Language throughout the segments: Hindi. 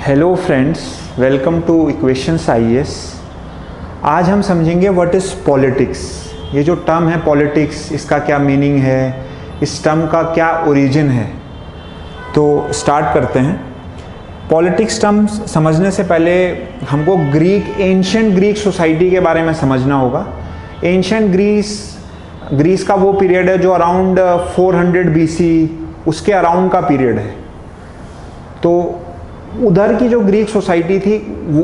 Hello friends, welcome two equations IAS. आज हम समझेंगे व्हाट इज़ पॉलिटिक्स। ये जो टर्म है पॉलिटिक्स, इसका क्या मीनिंग है, इस टर्म का क्या ओरिजिन है। तो स्टार्ट करते हैं। पॉलिटिक्स टर्म समझने से पहले हमको एंशिएंट ग्रीक सोसाइटी के बारे में समझना होगा। एंशिएंट ग्रीस का वो पीरियड है जो अराउंड 400 बीसी उसके अराउंड का पीरियड है। तो उधर की जो ग्रीक सोसाइटी थी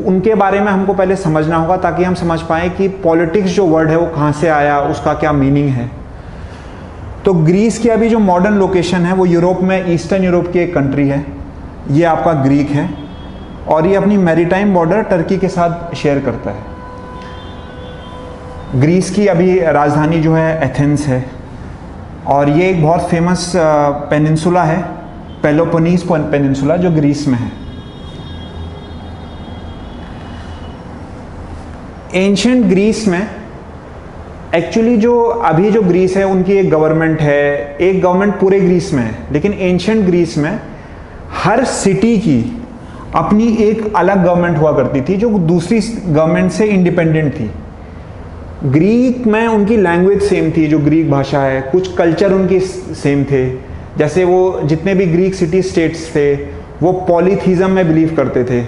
उनके बारे में हमको पहले समझना होगा ताकि हम समझ पाएँ कि पॉलिटिक्स जो वर्ड है वो कहाँ से आया, उसका क्या मीनिंग है। तो ग्रीस की अभी जो मॉडर्न लोकेशन है वो यूरोप में, ईस्टर्न यूरोप की एक कंट्री है। ये आपका ग्रीक है और ये अपनी मैरीटाइम बॉर्डर टर्की के साथ शेयर करता है। ग्रीस की अभी राजधानी जो है एथेंस है और ये एक बहुत फेमस पेनिनसुला है, पेलोपोनीस पेनिनसुला, जो ग्रीस में है। एंशिएंट ग्रीस में एक्चुअली जो अभी जो ग्रीस है उनकी एक गवर्नमेंट है, एक गवर्नमेंट पूरे ग्रीस में है। लेकिन एंशिएंट ग्रीस में हर सिटी की अपनी एक अलग गवर्नमेंट हुआ करती थी जो दूसरी गवर्नमेंट से इंडिपेंडेंट थी। ग्रीक में उनकी लैंग्वेज सेम थी, जो ग्रीक भाषा है, कुछ कल्चर उनके सेम थे। जैसे वो जितने भी ग्रीक सिटी स्टेट्स थे वो पॉलीथीज्म में बिलीव करते थे,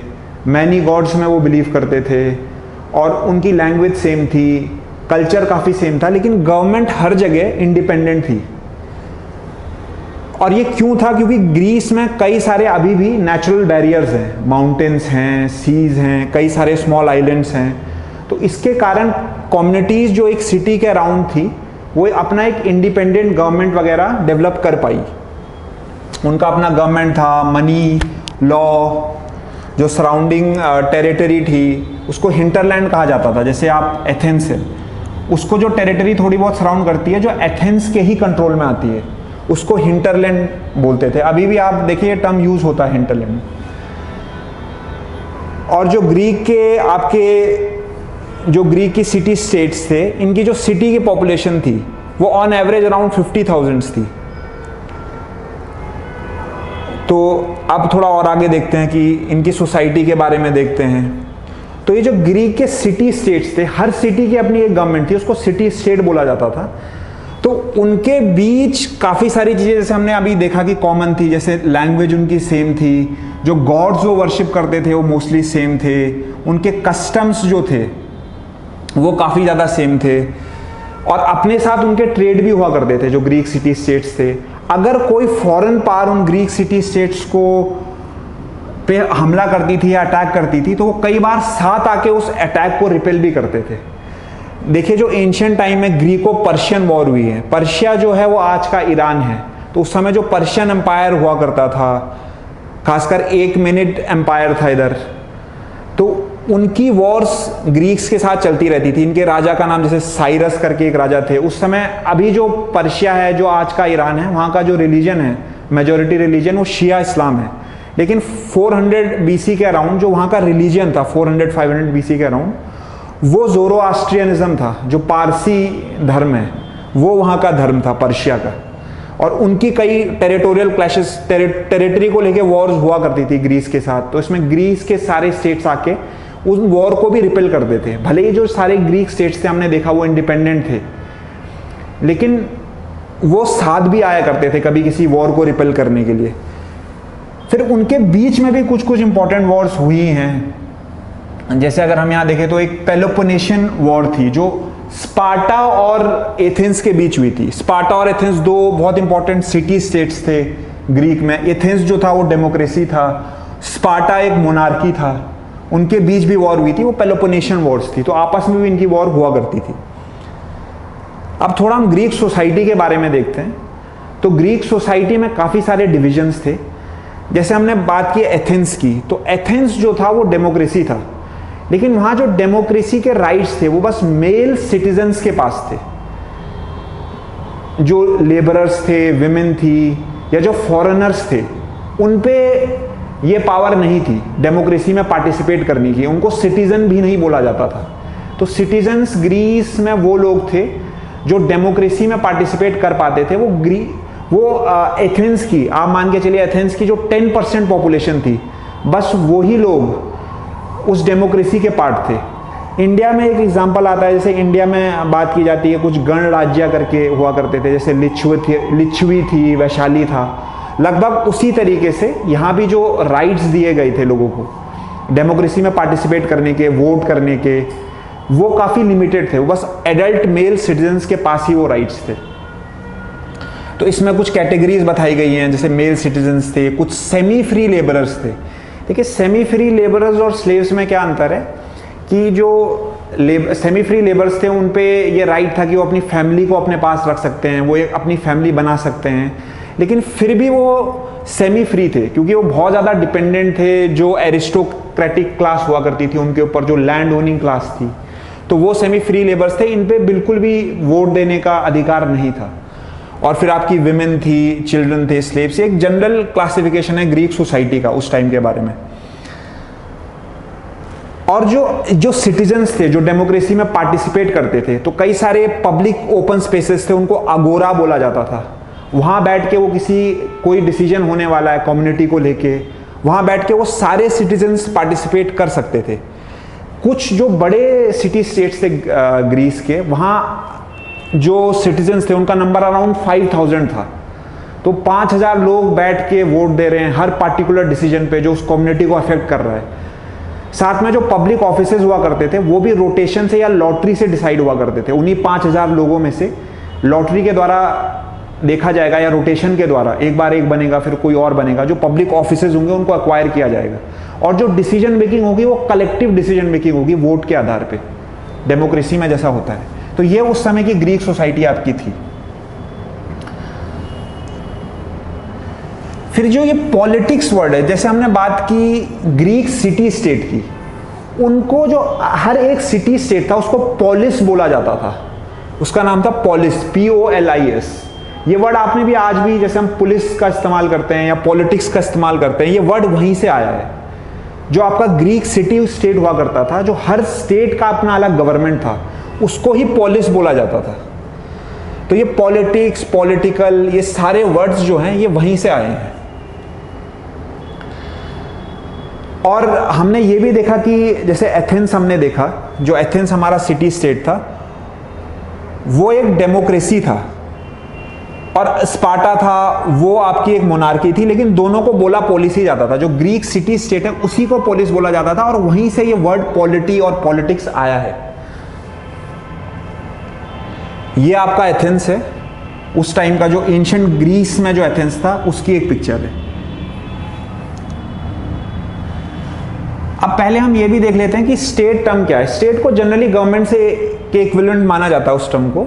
मैनी गॉड्स में वो बिलीव करते थे और उनकी लैंग्वेज सेम थी, कल्चर काफ़ी सेम था। लेकिन गवर्नमेंट हर जगह इंडिपेंडेंट थी। और ये क्यों था? क्योंकि ग्रीस में कई सारे अभी भी नेचुरल बैरियर्स हैं, माउंटेन्स हैं, सीज हैं, कई सारे स्मॉल आइलैंड्स हैं। तो इसके कारण कम्युनिटीज़ जो एक सिटी के अराउंड थी वो अपना एक इंडिपेंडेंट गवर्नमेंट वगैरह डेवलप कर पाई। उनका अपना गवर्नमेंट था, मनी, लॉ, जो सराउंडिंग टेरिटरी थी उसको हिंटरलैंड कहा जाता था। जैसे आप एथेंस है, उसको जो टेरिटरी थोड़ी बहुत सराउंड करती है जो एथेंस के ही कंट्रोल में आती है उसको हिंटरलैंड बोलते थे। अभी भी आप देखिए टर्म यूज होता है हिंटरलैंड। और जो ग्रीक की सिटी स्टेट्स थे, इनकी जो सिटी की पॉपुलेशन थी वो ऑन एवरेज अराउंड 50,000 थी। तो अब थोड़ा और आगे देखते हैं कि इनकी सोसाइटी के बारे में देखते हैं। तो ये जो ग्रीक के सिटी स्टेट्स थे, हर सिटी की अपनी एक गवर्नमेंट थी, उसको सिटी स्टेट बोला जाता था। तो उनके बीच काफ़ी सारी चीज़ें, जैसे हमने अभी देखा कि कॉमन थी, जैसे लैंग्वेज उनकी सेम थी, जो गॉड्स वो वर्शिप करते थे वो मोस्टली सेम थे, उनके कस्टम्स जो थे वो काफ़ी ज़्यादा सेम थे और अपने साथ उनके ट्रेड भी हुआ करते थे जो ग्रीक सिटी स्टेट्स थे। अगर कोई फॉरेन पावर उन ग्रीक सिटी स्टेट्स को पे हमला करती थी या अटैक करती थी तो वो कई बार साथ आके उस अटैक को रिपेल भी करते थे। देखिए जो एंशिएंट टाइम में ग्रीको पर्शियन वॉर हुई है, पर्शिया जो है वो आज का ईरान है, तो उस समय जो पर्शियन एम्पायर हुआ करता था, खासकर एक मिनट एम्पायर था इधर, तो उनकी वॉर्स ग्रीक्स के साथ चलती रहती थी। इनके राजा का नाम जैसे साइरस करके एक राजा थे उस समय। अभी जो पर्शिया है, जो आज का ईरान है, वहाँ का जो रिलीजन है, मेजॉरिटी रिलीजन वो शिया इस्लाम है। लेकिन 400 बीसी के अराउंड जो वहाँ का रिलीजन था, 400-500 बीसी के अराउंड, वो ज़ोरोआस्ट्रियनिज्म था, जो पारसी धर्म है, वो वहाँ का धर्म था पर्शिया का। और उनकी कई टेरिटोरियल क्लैशेस, टेरिटरी को लेके वॉर्स हुआ करती थी ग्रीस के साथ। तो इसमें ग्रीस के सारे स्टेट्स आके उस वॉर को भी रिपेल करते थे। भले ही जो सारे ग्रीक स्टेट्स थे हमने देखा वो इंडिपेंडेंट थे, लेकिन वो साथ भी आया करते थे कभी किसी वॉर को रिपेल करने के लिए। फिर उनके बीच में भी कुछ कुछ इंपॉर्टेंट वॉर्स हुई हैं। जैसे अगर हम यहाँ देखें तो एक पेलोपोनेशियन वॉर थी जो स्पार्टा और एथेंस के बीच हुई थी। स्पार्टा और एथेंस दो बहुत इंपॉर्टेंट सिटी स्टेट्स थे ग्रीक में। एथेंस जो था वो डेमोक्रेसी था, स्पार्टा एक मोनार्की था। उनके बीच भी वॉर हुई थी, वो पेलोपोनेशियन वॉर्स थी। तो आपस में भी इनकी वॉर हुआ करती थी। अब थोड़ा हम ग्रीक सोसाइटी के बारे में देखते हैं। तो ग्रीक सोसाइटी में काफ़ी सारे डिविजन्स थे। जैसे हमने बात की एथेंस की, तो एथेंस जो था वो डेमोक्रेसी था, लेकिन वहाँ जो डेमोक्रेसी के राइट्स थे वो बस मेल सिटीजन्स के पास थे। जो लेबरर्स थे, विमेन थी या जो फॉरेनर्स थे, उन पे ये पावर नहीं थी डेमोक्रेसी में पार्टिसिपेट करने की। उनको सिटीजन भी नहीं बोला जाता था। तो सिटीजन्स ग्रीस में वो लोग थे जो डेमोक्रेसी में पार्टिसिपेट कर पाते थे। वो एथेंस की, आप मान के चलिए एथेंस की जो 10% पॉपुलेशन थी बस वही लोग उस डेमोक्रेसी के पार्ट थे। इंडिया में एक एग्जांपल आता है, जैसे इंडिया में बात की जाती है, कुछ गणराज्य करके हुआ करते थे, जैसे लिच्छवी थी, वैशाली था। लगभग उसी तरीके से यहाँ भी जो राइट्स दिए गए थे लोगों को डेमोक्रेसी में पार्टिसिपेट करने के, वोट करने के, वो काफ़ी लिमिटेड थे। वो बस एडल्ट मेल सिटीजन्स के पास ही वो राइट्स थे। तो इसमें कुछ कैटेगरीज बताई गई हैं, जैसे मेल सिटीजन्स थे, कुछ सेमी फ्री लेबरर्स थे। देखिए, सेमी फ्री लेबरर्स और स्लेव्स में क्या अंतर है कि जो सेमी फ्री लेबर्स थे उन पे ये राइट था कि वो अपनी फैमिली को अपने पास रख सकते हैं, वो एक अपनी फैमिली बना सकते हैं, लेकिन फिर भी वो सेमी फ्री थे क्योंकि वो बहुत ज़्यादा डिपेंडेंट थे जो एरिस्टोक्रेटिक क्लास हुआ करती थी उनके ऊपर, जो लैंड ओनिंग क्लास थी। तो वो सेमी फ्री लेबर्स थे, इन पे बिल्कुल भी वोट देने का अधिकार नहीं था। और फिर आपकी विमेन थी, चिल्ड्रन थे, स्लेव्स। एक जनरल क्लासिफिकेशन है ग्रीक सोसाइटी का उस टाइम के बारे में। और जो सिटीजन्स थे जो डेमोक्रेसी में पार्टिसिपेट करते थे, तो कई सारे पब्लिक ओपन स्पेसेस थे, उनको अगोरा बोला जाता था। वहाँ बैठ के वो कोई डिसीजन होने वाला है कम्युनिटी को लेके, वहाँ बैठ के वो सारे सिटीजन्स पार्टिसिपेट कर सकते थे। कुछ जो बड़े सिटी स्टेट्स थे ग्रीस के, वहाँ जो सिटीजन्स थे उनका नंबर अराउंड 5000 था। तो 5000 लोग बैठ के वोट दे रहे हैं हर पार्टिकुलर डिसीजन पे जो उस कम्युनिटी को अफेक्ट कर रहा है। साथ में जो पब्लिक ऑफिसेज हुआ करते थे वो भी रोटेशन से या लॉटरी से डिसाइड हुआ करते थे। उन्हीं 5000 लोगों में से लॉटरी के द्वारा देखा जाएगा या रोटेशन के द्वारा, एक बार एक बनेगा फिर कोई और बनेगा, जो पब्लिक ऑफिसेज होंगे उनको एक्वायर किया जाएगा। और जो डिसीजन मेकिंग होगी वो कलेक्टिव डिसीजन मेकिंग होगी वोट के आधार पे, डेमोक्रेसी में जैसा होता है। तो ये उस समय की ग्रीक सोसाइटी आपकी थी। फिर जो ये पॉलिटिक्स वर्ड है, जैसे हमने बात की ग्रीक सिटी स्टेट की, उनको जो हर एक सिटी स्टेट था उसको पोलिस बोला जाता था। उसका नाम था पोलिस, POLIS। ये वर्ड आपने भी आज भी, जैसे हम पुलिस का इस्तेमाल करते हैं या पॉलिटिक्स का इस्तेमाल करते हैं, ये वर्ड वहीं से आया है। जो आपका ग्रीक सिटी स्टेट हुआ करता था, जो हर स्टेट का अपना अलग गवर्नमेंट था, उसको ही पोलिस बोला जाता था। तो ये पॉलिटिक्स, पॉलिटिकल, ये सारे वर्ड्स जो हैं ये वहीं से आए हैं। और हमने ये भी देखा कि जैसे एथेंस हमने देखा, जो एथेंस हमारा सिटी स्टेट था वो एक डेमोक्रेसी था, और स्पार्टा था वो आपकी एक मोनार्की थी, लेकिन दोनों को बोला पोलिस ही जाता था। जो ग्रीक सिटी स्टेट है उसी को पोलिस बोला जाता था, और वहीं से ये वर्ड पॉलिटी और पॉलिटिक्स आया है। ये आपका एथेंस है, उस टाइम का जो एंशिएंट ग्रीस में जो एथेंस था उसकी एक पिक्चर है। अब पहले हम ये भी देख लेते हैं कि स्टेट टर्म क्या है। स्टेट को जनरली गवर्नमेंट से के इक्विवेलेंट माना जाता है उस टर्म को,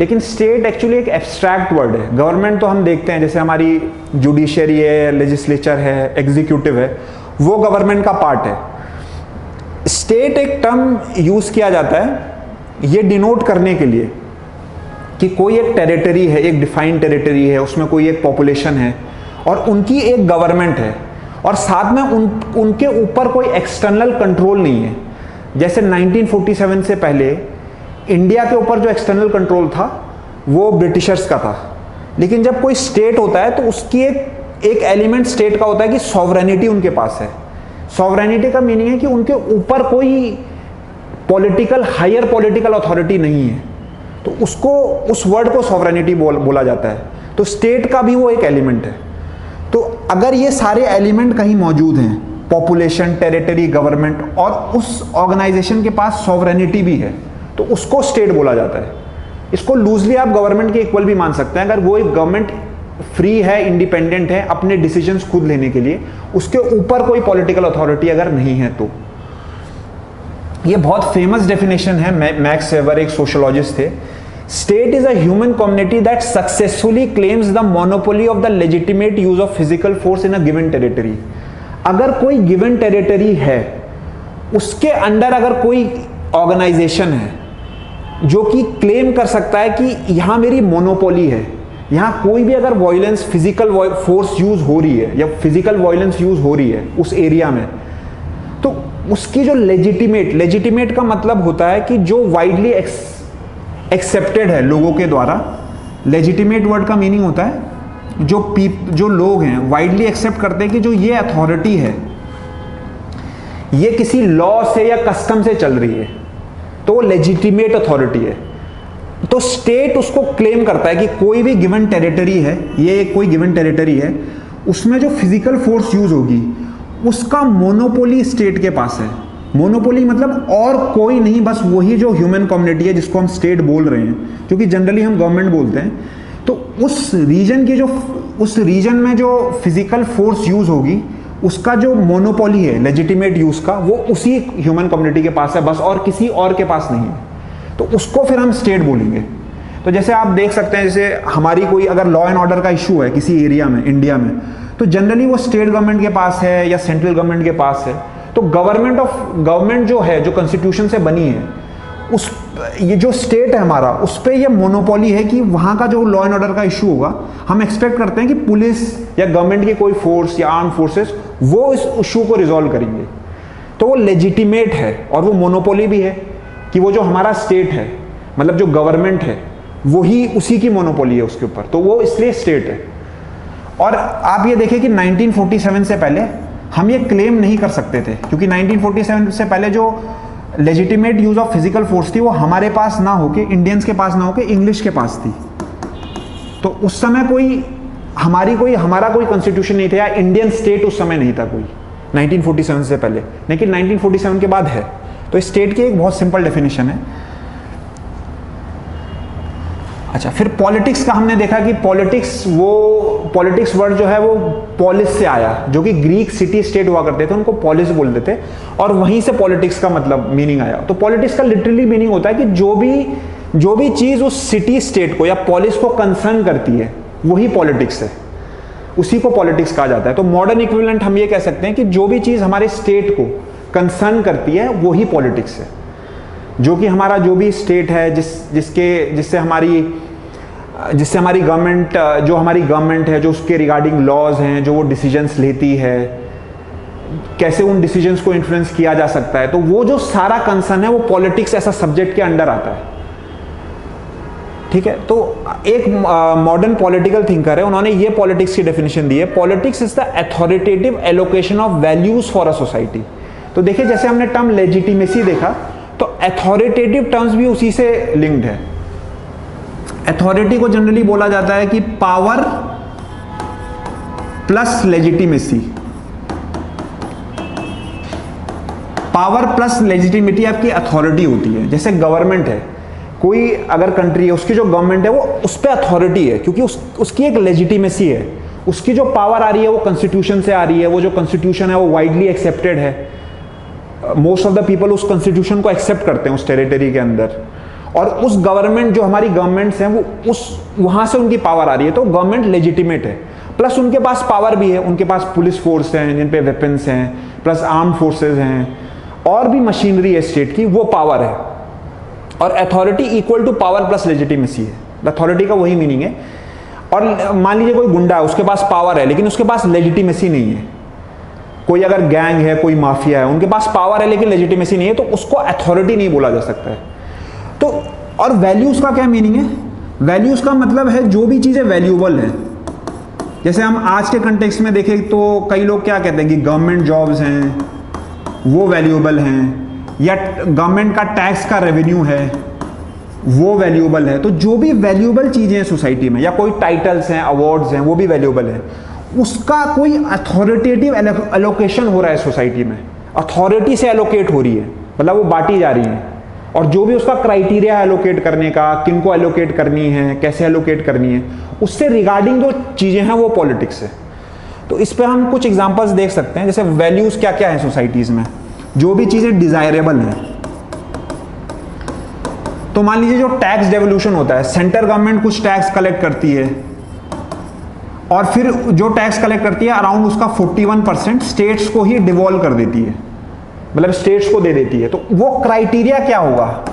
लेकिन स्टेट एक्चुअली एक एब्स्ट्रैक्ट वर्ड है। गवर्नमेंट तो हम देखते हैं, जैसे हमारी जुडिशरी है, लेजिस्लेचर है, एग्जीक्यूटिव है, वो गवर्नमेंट का पार्ट है। स्टेट एक टर्म यूज किया जाता है ये डिनोट करने के लिए कि कोई एक टेरिटरी है, एक डिफाइंड टेरिटरी है, उसमें कोई एक पॉपुलेशन है और उनकी एक गवर्नमेंट है, और साथ में उनके ऊपर कोई एक्सटर्नल कंट्रोल नहीं है। जैसे 1947 से पहले इंडिया के ऊपर जो एक्सटर्नल कंट्रोल था वो ब्रिटिशर्स का था, लेकिन जब कोई स्टेट होता है तो उसकी एक एलिमेंट स्टेट का होता है कि सॉवरेनिटी उनके पास है। सॉवरेनिटी का मीनिंग है कि उनके ऊपर कोई पॉलिटिकल, हायर पॉलिटिकल अथॉरिटी नहीं है, तो उसको, उस वर्ड को सॉवरेनिटी बोला जाता है। तो स्टेट का भी वो एक एलिमेंट है। तो अगर ये सारे एलिमेंट कहीं मौजूद हैं, पॉपुलेशन, टेरिटरी, गवर्नमेंट, और उस ऑर्गेनाइजेशन के पास सॉवरेनिटी भी है, तो उसको स्टेट बोला जाता है। इसको लूजली आप गवर्नमेंट के इक्वल भी मान सकते हैं। अगर वो एक गवर्नमेंट फ्री है, इंडिपेंडेंट है अपने डिसीजंस खुद लेने के लिए, उसके ऊपर कोई पॉलिटिकल अथॉरिटी अगर नहीं है तो। ये बहुत फेमस डेफिनेशन है, मैक्स वेबर एक सोशियोलॉजिस्ट थे। State is a human community that successfully claims the monopoly of the legitimate use of physical force in a given territory. अगर कोई गिवन टेरिटरी है, उसके अंडर अगर कोई ऑर्गेनाइजेशन है जो कि क्लेम कर सकता है कि यहां मेरी मोनोपोली है, यहां कोई भी अगर वायलेंस, फिजिकल फोर्स यूज हो रही है या फिजिकल वायलेंस यूज हो रही है उस एरिया में, तो उसकी जो लेजिटिमेट का मतलब होता है कि जो वाइडली एक्सेप्टेड है लोगों के द्वारा। लेजिटिमेट वर्ड का मीनिंग होता है जो लोग हैं वाइडली एक्सेप्ट करते हैं कि जो ये अथॉरिटी है ये किसी लॉ से या कस्टम से चल रही है, तो वो लेजिटिमेट अथॉरिटी है। तो स्टेट उसको क्लेम करता है कि कोई भी गिवन टेरिटरी है, ये कोई गिवन टेरिटरी है, उसमें जो फिजिकल फोर्स यूज होगी उसका मोनोपोली स्टेट के पास है। मोनोपोली मतलब और कोई नहीं, बस वही जो ह्यूमन कम्युनिटी है जिसको हम स्टेट बोल रहे हैं, क्योंकि जनरली हम गवर्नमेंट बोलते हैं। तो उस रीजन में जो फिजिकल फोर्स यूज होगी उसका जो मोनोपोली है लेजिटिमेट यूज का, वो उसी ह्यूमन कम्युनिटी के पास है बस, और किसी और के पास नहीं है। तो उसको फिर हम स्टेट बोलेंगे। तो जैसे आप देख सकते हैं, जैसे हमारी कोई अगर लॉ एंड ऑर्डर का इशू है किसी एरिया में इंडिया में, तो जनरली वो स्टेट गवर्नमेंट के पास है या सेंट्रल गवर्नमेंट के पास है। तो गवर्नमेंट जो है, जो कॉन्स्टिट्यूशन से बनी है, उस ये जो स्टेट है हमारा, उस पर ये मोनोपोली है कि वहाँ का जो लॉ एंड ऑर्डर का इशू होगा, हम एक्सपेक्ट करते हैं कि पुलिस या गवर्नमेंट की कोई फोर्स या आर्म फोर्सेस वो इस इशू को रिजॉल्व करेंगे। तो वो लेजिटिमेट है और वो मोनोपोली भी है कि वो जो हमारा स्टेट है, मतलब जो गवर्नमेंट है, वही उसी की मोनोपोली है उसके ऊपर, तो वो इसलिए स्टेट है। और आप ये देखिए कि 1947 से पहले हम ये क्लेम नहीं कर सकते थे, क्योंकि 1947 से पहले जो legitimate use of physical force थी वो हमारे पास ना होके, इंडियंस के पास ना होके इंग्लिश के पास थी। तो उस समय हमारा कोई कॉन्स्टिट्यूशन नहीं था या इंडियन स्टेट उस समय नहीं था कोई, 1947 से पहले। लेकिन 1947 के बाद है। तो स्टेट की एक बहुत सिंपल डेफिनेशन है। अच्छा, फिर पॉलिटिक्स का हमने देखा कि पॉलिटिक्स वर्ड जो है वो पॉलिस से आया, जो कि ग्रीक सिटी स्टेट हुआ करते थे, उनको पॉलिस बोलते थे, और वहीं से पॉलिटिक्स का मतलब मीनिंग आया। तो पॉलिटिक्स का लिटरली मीनिंग होता है कि जो भी चीज उस सिटी स्टेट को या पॉलिस को कंसर्न करती है, वही पॉलिटिक्स है, उसी को पॉलिटिक्स कहा जाता है। तो मॉडर्न इक्विवेलेंट हम ये कह सकते हैं कि जो भी चीज हमारे स्टेट को कंसर्न करती है वही पॉलिटिक्स है। जो कि हमारा जो भी स्टेट है, जिससे हमारी गवर्नमेंट है, जो उसके रिगार्डिंग लॉज हैं, जो वो डिसीजंस लेती है, कैसे उन डिसीजंस को इन्फ्लुएंस किया जा सकता है, तो वो जो सारा कंसर्न है वो पॉलिटिक्स ऐसा सब्जेक्ट के अंडर आता है। ठीक है, तो एक मॉडर्न पॉलिटिकल थिंकर है, उन्होंने ये पॉलिटिक्स की डेफिनेशन दी है, politics is the authoritative allocation of values for a society. तो देखिए, जैसे हमने टर्म लेजिटिमेसी देखा, तो अथॉरिटेटिव टर्म्स भी उसी से लिंक्ड है। अथॉरिटी को जनरली बोला जाता है कि power plus legitimacy. Power plus legitimacy आपकी अथॉरिटी होती है। जैसे गवर्नमेंट है, कोई अगर कंट्री है, उसकी जो गवर्नमेंट है वो उस पर अथॉरिटी है, क्योंकि उसकी एक लेजिटिमेसी है। उसकी जो पावर आ रही है वो कॉन्स्टिट्यूशन से आ रही है, वो जो कॉन्स्टिट्यूशन है वो वाइडली एक्सेप्टेड है, मोस्ट ऑफ द पीपल उस कॉन्स्टिट्यूशन को एक्सेप्ट करते हैं उस टेरिटरी के अंदर। और उस गवर्नमेंट, जो हमारी गवर्नमेंट्स हैं, वो वहां से उनकी पावर आ रही है, तो गवर्नमेंट लेजिटिमेट है। प्लस उनके पास पावर भी है, उनके पास पुलिस फोर्स हैं जिन पे वेपन्स हैं, प्लस आर्म फोर्सेज हैं, और भी मशीनरी है स्टेट की, वो पावर है। और authority equal to power plus legitimacy है। अथॉरिटी का वही मीनिंग है। और मान लीजिए कोई गुंडा है, उसके पास पावर है लेकिन उसके पास लेजिटिमेसी नहीं है। कोई अगर गैंग है, कोई माफिया है, उनके पास पावर है लेकिन लेजिटिमेसी नहीं है, तो उसको अथॉरिटी नहीं बोला जा सकता है। तो और वैल्यूज का क्या मीनिंग है? वैल्यूज का मतलब है जो भी चीजें वैल्यूएबल है। जैसे हम आज के कंटेक्स्ट में देखें तो कई लोग क्या कहते हैं कि गवर्नमेंट जॉब्स हैं वो वैल्यूएबल हैं, या गवर्नमेंट का टैक्स का रेवेन्यू है वो वैल्यूएबल है। तो जो भी वैल्यूएबल चीजें हैं सोसाइटी में, या कोई टाइटल्स हैं, अवार्ड्स हैं, वो भी वैल्यूएबल है। उसका कोई अथॉरिटेटिव एलोकेशन हो रहा है सोसाइटी में, अथॉरिटी से एलोकेट हो रही है, मतलब वो बांटी जा रही है। और जो भी उसका क्राइटेरिया एलोकेट करने का, किनको एलोकेट करनी है, कैसे एलोकेट करनी है, उससे रिगार्डिंग जो चीजें हैं वो पॉलिटिक्स है। तो इस पे हम कुछ एग्जांपल्स देख सकते हैं। जैसे वैल्यूज क्या क्या है सोसाइटीज में, जो भी चीजें डिजायरेबल हैं। तो मान लीजिए जो टैक्स डेवोल्यूशन होता है, सेंट्रल गवर्नमेंट कुछ टैक्स कलेक्ट करती है, और फिर जो टैक्स कलेक्ट करती है अराउंड उसका 41% स्टेट्स को ही डिवॉल्व कर देती है, मतलब स्टेट्स को दे देती है। तो वो क्राइटेरिया क्या होगा,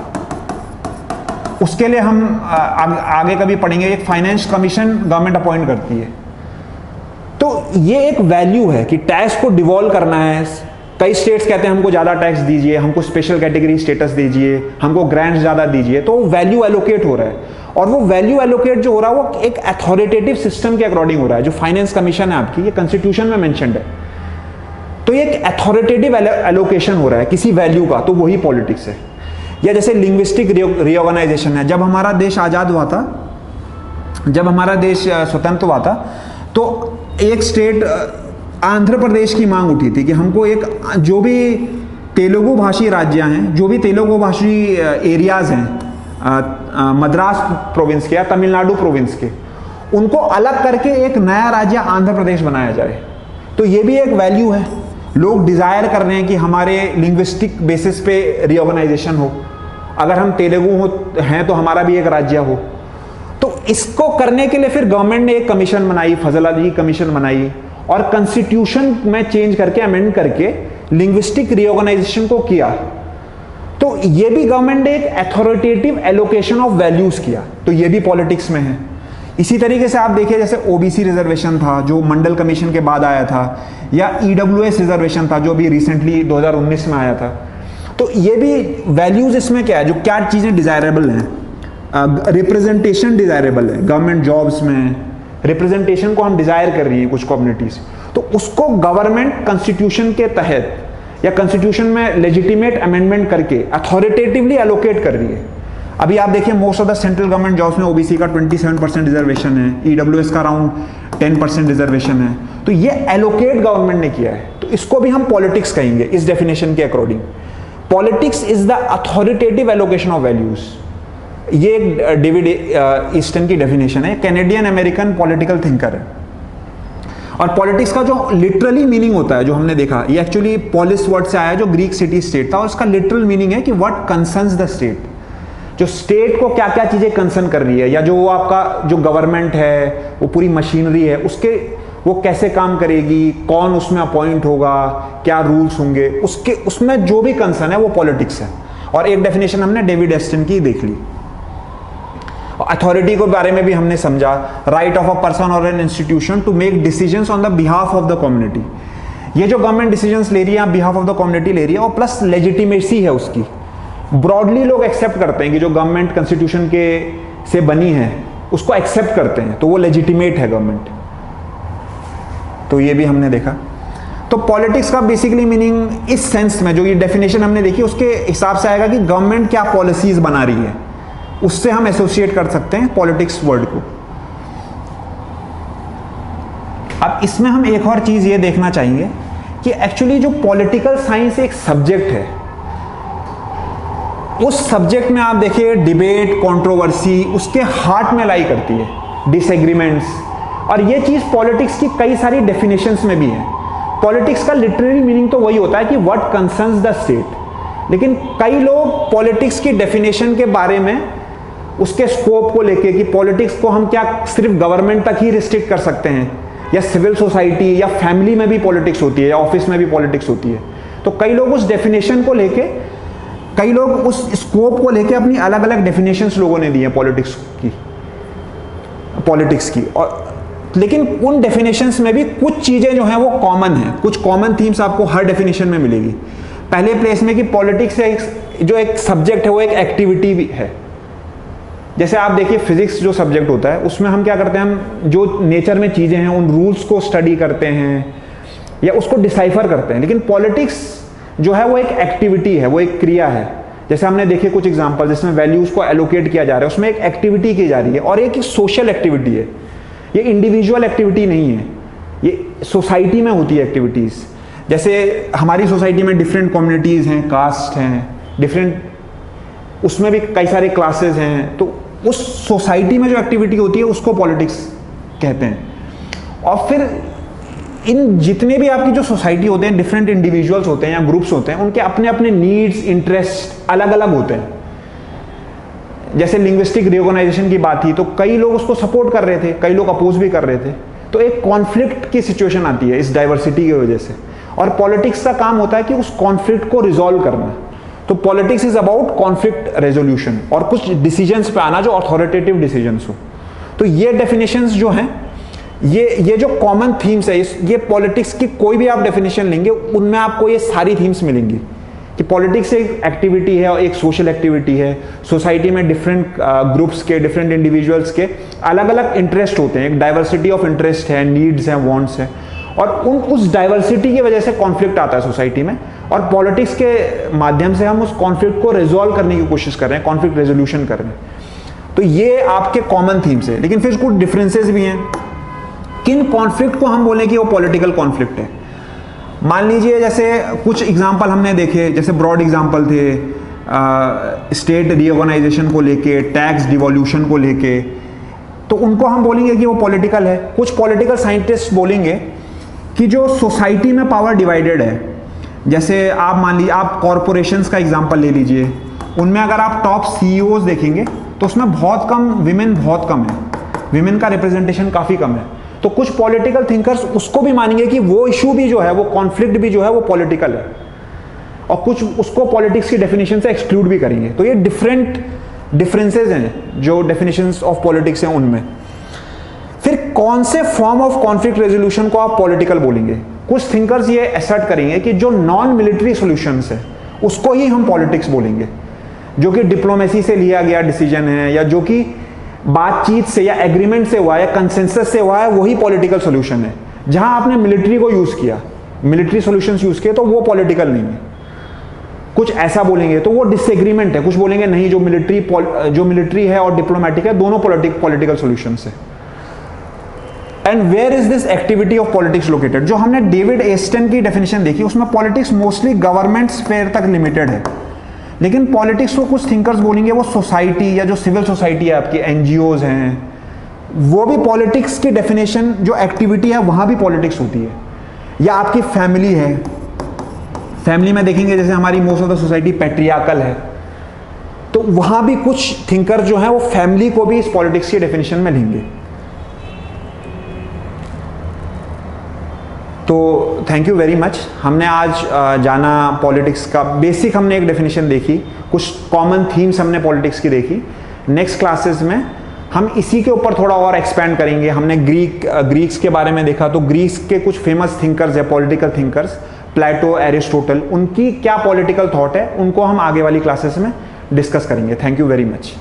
उसके लिए हम आगे कभी पढ़ेंगे। एक फाइनेंस कमीशन गवर्नमेंट अपॉइंट करती है। तो ये एक वैल्यू है कि टैक्स को डिवॉल्व करना है। कई स्टेट्स कहते हैं हमको ज्यादा टैक्स दीजिए, हमको स्पेशल कैटेगरी स्टेटस दीजिए, हमको ग्रांट्स ज्यादा दीजिए। तो वैल्यू एलोकेट हो रहा है, और वो वैल्यू एलोकेट जो हो रहा है वो एक अथॉरिटेटिव सिस्टम के अकॉर्डिंग हो रहा है। जो फाइनेंस कमीशन है आपकी, ये कॉन्स्टिट्यूशन में मेंशन्ड है। तो ये एक अथॉरिटेटिव एलोकेशन हो रहा है किसी वैल्यू का, तो वही पॉलिटिक्स है। या जैसे लिंग्विस्टिक रीऑर्गेनाइजेशन है, जब हमारा देश आज़ाद हुआ था, जब हमारा देश स्वतंत्र हुआ था, तो एक स्टेट आंध्र प्रदेश की मांग उठी थी कि हमको एक जो भी तेलुगु भाषी राज्य हैं, जो भी तेलुगु भाषी एरियाज हैं मद्रास प्रोविंस के या तमिलनाडु प्रोविंस के, उनको अलग करके एक नया राज्य आंध्र प्रदेश बनाया जाए। तो ये भी एक वैल्यू है, लोग डिज़ायर कर रहे हैं कि हमारे लिंग्विस्टिक बेसिस पे रीऑर्गेनाइजेशन हो, अगर हम तेलुगु हैं तो हमारा भी एक राज्य हो। तो इसको करने के लिए फिर गवर्नमेंट ने एक कमीशन बनाई, फजल अली कमीशन बनाई, और कॉन्स्टिट्यूशन में चेंज करके अमेंड करके लिंग्विस्टिक रीऑर्गेनाइजेशन को किया। तो ये भी गवर्नमेंट ने एक अथॉरिटेटिव एलोकेशन ऑफ वैल्यूज किया, तो ये भी पॉलिटिक्स में है। इसी तरीके से आप देखिए, जैसे ओबीसी रिजर्वेशन था जो मंडल कमीशन के बाद आया था, या ईडब्ल्यूएस रिजर्वेशन था जो अभी रिसेंटली 2019 में आया था। तो ये भी वैल्यूज इसमें क्या है, जो क्या चीज़ें डिजायरेबल हैं, रिप्रेजेंटेशन डिजायरेबल है, गवर्नमेंट जॉब्स में रिप्रेजेंटेशन को हम डिजायर कर रही हैं कुछ कम्युनिटीज, तो उसको गवर्नमेंट कॉन्स्टिट्यूशन के तहत या कॉन्स्टिट्यूशन में लेजिटिमेट अमेंडमेंट करके अथॉरिटेटिवली एलोकेट कर रही है। अभी आप देखिए, most of the central government jobs में ओबीसी का 27% रिजर्वेशन है, ईडब्ल्यूएस का अराउंड 10% रिजर्वेशन है। तो ये एलोकेट गवर्नमेंट ने किया है, तो इसको भी हम पॉलिटिक्स कहेंगे इस डेफिनेशन के according. Politics is the authoritative allocation of values. ये एक डेविड ईस्टन की डेफिनेशन है, कैनेडियन अमेरिकन पॉलिटिकल थिंकर है। और पॉलिटिक्स का जो लिटरली मीनिंग होता है, जो हमने देखा, ये एक्चुअली पॉलिस वर्ड से आया जो ग्रीक सिटी स्टेट था, और इसका लिटरल मीनिंग है कि व्हाट कंसर्न्स द स्टेट, जो स्टेट को क्या क्या चीजें कंसर्न कर रही है, या जो आपका जो गवर्नमेंट है, वो पूरी मशीनरी है, उसके वो कैसे काम करेगी, कौन उसमें अपॉइंट होगा, क्या रूल्स होंगे, उसके उसमें जो भी कंसर्न है वो पॉलिटिक्स है। और एक डेफिनेशन हमने डेविड ईस्टन की देख ली। अथॉरिटी के बारे में भी हमने समझा, राइट ऑफ अ पर्सन और an institution to make decisions on the behalf of the community. ये जो गवर्नमेंट डिसीजंस ले रही है बिहाफ ऑफ द कम्युनिटी ले रही है, और प्लस लेजिटिमेसी है उसकी। ब्रॉडली लोग एक्सेप्ट करते हैं कि जो गवर्नमेंट कॉन्स्टिट्यूशन के से बनी है उसको एक्सेप्ट करते हैं, तो वो लेजिटिमेट है गवर्नमेंट। तो ये भी हमने देखा। तो पॉलिटिक्स का बेसिकली मीनिंग इस सेंस में, जो ये डेफिनेशन हमने देखी, उसके हिसाब से आएगा कि गवर्नमेंट क्या पॉलिसीज बना रही है, उससे हम एसोसिएट कर सकते हैं पॉलिटिक्स वर्ड को। अब इसमें हम एक और चीज ये देखना चाहेंगे कि एक्चुअली जो पॉलिटिकल साइंस एक सब्जेक्ट है, उस सब्जेक्ट में आप देखिए डिबेट, कंट्रोवर्सी उसके हार्ट में लाई करती है, डिसएग्रीमेंट्स। और ये चीज पॉलिटिक्स की कई सारी डेफिनेशंस में भी है। पॉलिटिक्स का लिटरली मीनिंग तो वही होता है कि व्हाट कंसर्न्स द स्टेट, लेकिन कई लोग पॉलिटिक्स की डेफिनेशन के बारे में, उसके स्कोप को लेके कि पॉलिटिक्स को हम क्या सिर्फ गवर्नमेंट तक ही रिस्ट्रिक्ट कर सकते हैं, या सिविल सोसाइटी या फैमिली में भी पॉलिटिक्स होती है, या ऑफिस में भी पॉलिटिक्स होती है। तो कई लोग उस डेफिनेशन को लेके, कई लोग उस स्कोप को लेके अपनी अलग अलग डेफिनेशंस लोगों ने दी है पॉलिटिक्स की। और लेकिन उन डेफिनेशंस में भी कुछ चीजें जो हैं वो कॉमन हैं, कुछ कॉमन थीम्स आपको हर डेफिनेशन में मिलेगी। पहले प्लेस में कि पॉलिटिक्स जो एक सब्जेक्ट है वो एक एक्टिविटी भी है। जैसे आप देखिए फिजिक्स जो सब्जेक्ट होता है, उसमें हम क्या करते हैं, हम जो नेचर में चीजें हैं उन रूल्स को स्टडी करते हैं या उसको डिसाइफर करते हैं। लेकिन पॉलिटिक्स जो है वो एक एक्टिविटी है, वो एक क्रिया है। जैसे हमने देखे कुछ एग्जांपल जिसमें वैल्यूज को एलोकेट किया जा रहा है, उसमें एक एक्टिविटी की जा रही है, और एक सोशल एक्टिविटी है। ये इंडिविजुअल एक्टिविटी नहीं है, ये सोसाइटी में होती है एक्टिविटीज। जैसे हमारी सोसाइटी में डिफरेंट कम्युनिटीज हैं, कास्ट हैं, डिफरेंट, उसमें भी कई सारे क्लासेस हैं। तो उस सोसाइटी में जो एक्टिविटी होती है उसको पॉलिटिक्स कहते हैं। और फिर इन जितने भी आपकी जो सोसाइटी होते हैं, डिफरेंट इंडिविजुअल्स होते हैं या ग्रुप्स होते हैं, उनके अपने अपने नीड्स, इंटरेस्ट अलग अलग होते हैं। जैसे लिंग्विस्टिक रिऑर्गेनाइजेशन की बात थी, तो कई लोग उसको सपोर्ट कर रहे थे, कई लोग अपोज भी कर रहे थे। तो एक कॉन्फ्लिक्ट की सिचुएशन आती है इस डाइवर्सिटी की वजह से, और पॉलिटिक्स का काम होता है कि उस कॉन्फ्लिक्ट को रिजॉल्व करना। तो politics is about conflict resolution और कुछ डिसीजंस पे आना जो अथॉरिटेटिव डिसीजंस हो। तो ये डेफिनेशंस जो हैं, ये जो कॉमन थीम्स है, ये पॉलिटिक्स की कोई भी आप डेफिनेशन लेंगे उनमें आपको ये सारी थीम्स मिलेंगी कि पॉलिटिक्स एक एक्टिविटी है और एक सोशल एक्टिविटी है। सोसाइटी में डिफरेंट ग्रुप्स के, डिफरेंट इंडिविजुअल्स के अलग अलग इंटरेस्ट होते हैं, एक डाइवर्सिटी ऑफ इंटरेस्ट है, नीड्स हैं, वांट्स हैं, और उस डाइवर्सिटी की वजह से कॉन्फ्लिक्ट आता है सोसाइटी में, और पॉलिटिक्स के माध्यम से हम उस कॉन्फ्लिक्ट को रिजॉल्व करने की कोशिश कर रहे हैं, कॉन्फ्लिक्ट रेजोल्यूशन कर रहे हैं। तो ये आपके कॉमन थीम्स है, लेकिन फिर कुछ डिफरेंसेस भी हैं। किन कॉन्फ्लिक्ट को हम बोलें कि वो पॉलिटिकल कॉन्फ्लिक्ट है? मान लीजिए जैसे कुछ एग्जाम्पल हमने देखे, जैसे ब्रॉड एग्जाम्पल थे स्टेट रीऑर्गेनाइजेशन को लेके, टैक्स डिवोल्यूशन को लेके, तो उनको हम बोलेंगे कि वो पॉलिटिकल है। कुछ पॉलिटिकल साइंटिस्ट बोलेंगे कि जो सोसाइटी में पावर डिवाइडेड है, जैसे आप मान लीजिए आप कॉरपोरेशंस का एग्जांपल ले लीजिए, उनमें अगर आप टॉप सीईओज देखेंगे तो उसमें बहुत कम विमेन, बहुत कम है, विमेन का रिप्रेजेंटेशन काफ़ी कम है। तो कुछ पॉलिटिकल थिंकर्स उसको भी मानेंगे कि वो इशू भी जो है, वो कॉन्फ्लिक्ट भी जो है वो पॉलिटिकल है, और कुछ उसको पॉलिटिक्स की डेफिनेशन से एक्सक्लूड भी करेंगे। तो ये डिफरेंसेस हैं जो डेफिनेशंस ऑफ पॉलिटिक्स हैं उनमें। फिर कौन से फॉर्म ऑफ कॉन्फ्लिक्ट रेजोल्यूशन को आप पॉलिटिकल बोलेंगे? कुछ थिंकर्स ये असर्ट करेंगे कि जो नॉन मिलिट्री सॉल्यूशंस है उसको ही हम पॉलिटिक्स बोलेंगे, जो कि डिप्लोमेसी से लिया गया डिसीजन है, या जो कि बातचीत से या एग्रीमेंट से हुआ है या कंसेंसस से हुआ है, वही पॉलिटिकल सॉल्यूशन है। जहां आपने मिलिट्री को यूज किया, मिलिट्री सॉल्यूशंस यूज किए, तो वो पॉलिटिकल नहीं है। कुछ ऐसा बोलेंगे तो वो डिसएग्रीमेंट है। कुछ बोलेंगे नहीं, जो मिलिट्री है और डिप्लोमेटिक है, दोनों पॉलिटिकल सॉल्यूशंस है। And where is this activity of politics located? जो हमने डेविड एस्टन की डेफिनेशन देखी, उसमें पॉलिटिक्स मोस्टली गवर्नमेंट स्फेयर तक लिमिटेड है, लेकिन पॉलिटिक्स को कुछ थिंकर्स बोलेंगे वो सोसाइटी या जो सिविल सोसाइटी है आपकी, एनजीओज हैं, वो भी पॉलिटिक्स की डेफिनेशन, जो एक्टिविटी है वहां भी पॉलिटिक्स होती है। या आपकी फैमिली है, फैमिली में देखेंगे जैसे हमारी most of the society patriarchal है, तो वहां भी कुछ थिंकर जो है वो फैमिली को भी इस पॉलिटिक्स की डेफिनेशन में लेंगे। तो थैंक यू वेरी मच। हमने आज जाना पॉलिटिक्स का बेसिक, हमने एक डेफिनेशन देखी, कुछ कॉमन थीम्स हमने पॉलिटिक्स की देखी। नेक्स्ट क्लासेस में हम इसी के ऊपर थोड़ा और एक्सपैंड करेंगे। हमने ग्रीक्स के बारे में देखा, तो ग्रीक्स के कुछ फेमस थिंकर्स है, पॉलिटिकल थिंकर्स, प्लेटो, एरिस्टोटल, उनकी क्या पॉलिटिकल थॉट है, उनको हम आगे वाली क्लासेस में डिस्कस करेंगे। Thank you very much.